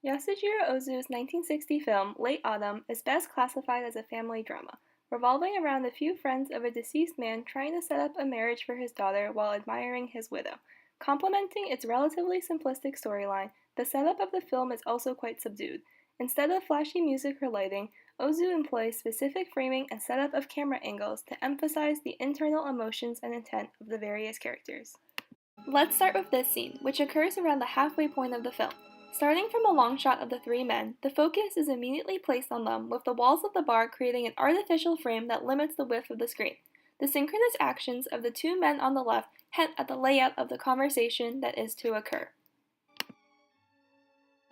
Yasujiro Ozu's 1960 film, Late Autumn, is best classified as a family drama, revolving around a few friends of a deceased man trying to set up a marriage for his daughter while admiring his widow. Complementing its relatively simplistic storyline, the setup of the film is also quite subdued. Instead of flashy music or lighting, Ozu employs specific framing and setup of camera angles to emphasize the internal emotions and intent of the various characters. Let's start with this scene, which occurs around the halfway point of the film. Starting from a long shot of the three men, the focus is immediately placed on them, with the walls of the bar creating an artificial frame that limits the width of the screen. The synchronous actions of the two men on the left hint at the layout of the conversation that is to occur.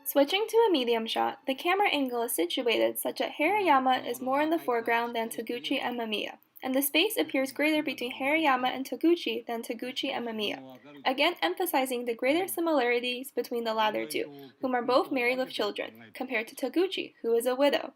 Switching to a medium shot, the camera angle is situated such that Hariyama is more in the foreground than Taguchi and Mamiya, and the space appears greater between Hariyama and Taguchi than Taguchi and Mamiya, again emphasizing the greater similarities between the latter two, whom are both married with children, compared to Taguchi, who is a widow.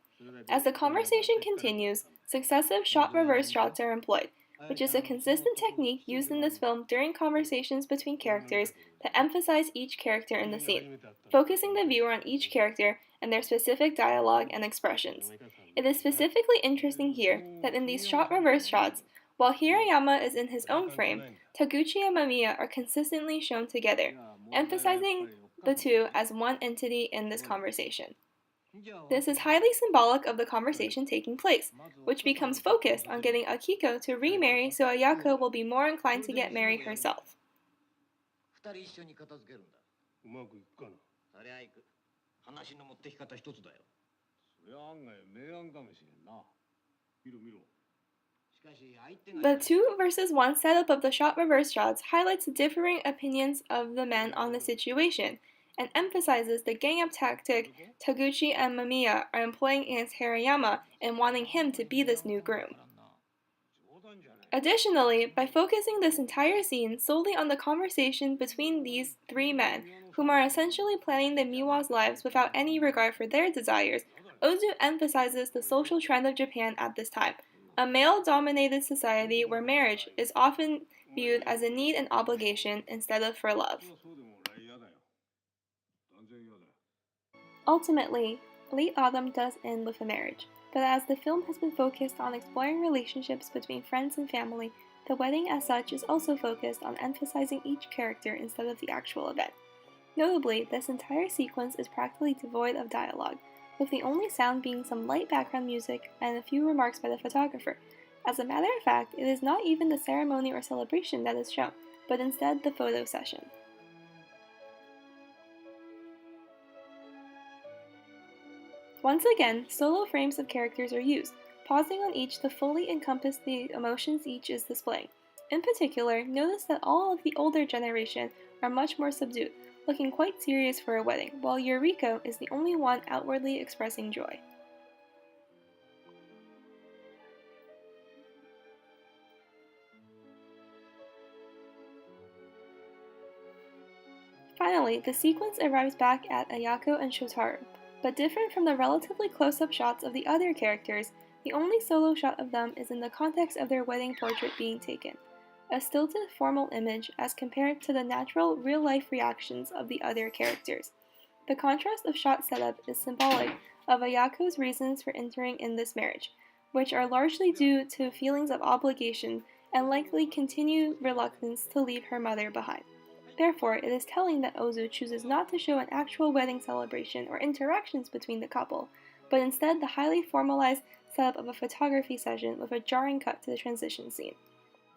As the conversation continues, successive shot reverse shots are employed, which is a consistent technique used in this film during conversations between characters to emphasize each character in the scene, focusing the viewer on each character and their specific dialogue and expressions. It is specifically interesting here that in these shot reverse shots, while Hirayama is in his own frame, Taguchi and Mamiya are consistently shown together, emphasizing the two as one entity in this conversation. This is highly symbolic of the conversation taking place, which becomes focused on getting Akiko to remarry so Ayako will be more inclined to get married herself. The 2 versus 1 setup of the shot reverse shots highlights the differing opinions of the men on the situation, and emphasizes the gang-up tactic Taguchi and Mamiya are employing against Harayama and wanting him to be this new groom. Additionally, by focusing this entire scene solely on the conversation between these three men, whom are essentially planning the Miwa's lives without any regard for their desires, Ozu emphasizes the social trend of Japan at this time, a male-dominated society where marriage is often viewed as a need and obligation instead of for love. Ultimately, Late Autumn does end with a marriage, but as the film has been focused on exploring relationships between friends and family, the wedding as such is also focused on emphasizing each character instead of the actual event. Notably, this entire sequence is practically devoid of dialogue, with the only sound being some light background music and a few remarks by the photographer. As a matter of fact, it is not even the ceremony or celebration that is shown, but instead the photo session. Once again, solo frames of characters are used, pausing on each to fully encompass the emotions each is displaying. In particular, notice that all of the older generation are much more subdued, looking quite serious for a wedding, while Yuriko is the only one outwardly expressing joy. Finally, the sequence arrives back at Ayako and Shotaro, but different from the relatively close-up shots of the other characters, the only solo shot of them is in the context of their wedding portrait being taken, a stilted formal image as compared to the natural real-life reactions of the other characters. The contrast of shot setup is symbolic of Ayako's reasons for entering in this marriage, which are largely due to feelings of obligation and likely continued reluctance to leave her mother behind. Therefore, it is telling that Ozu chooses not to show an actual wedding celebration or interactions between the couple, but instead the highly formalized setup of a photography session with a jarring cut to the transition scene.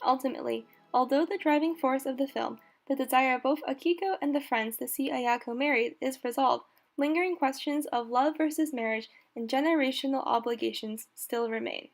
Ultimately, although the driving force of the film, the desire of both Akiko and the friends to see Ayako married, is resolved, lingering questions of love versus marriage and generational obligations still remain.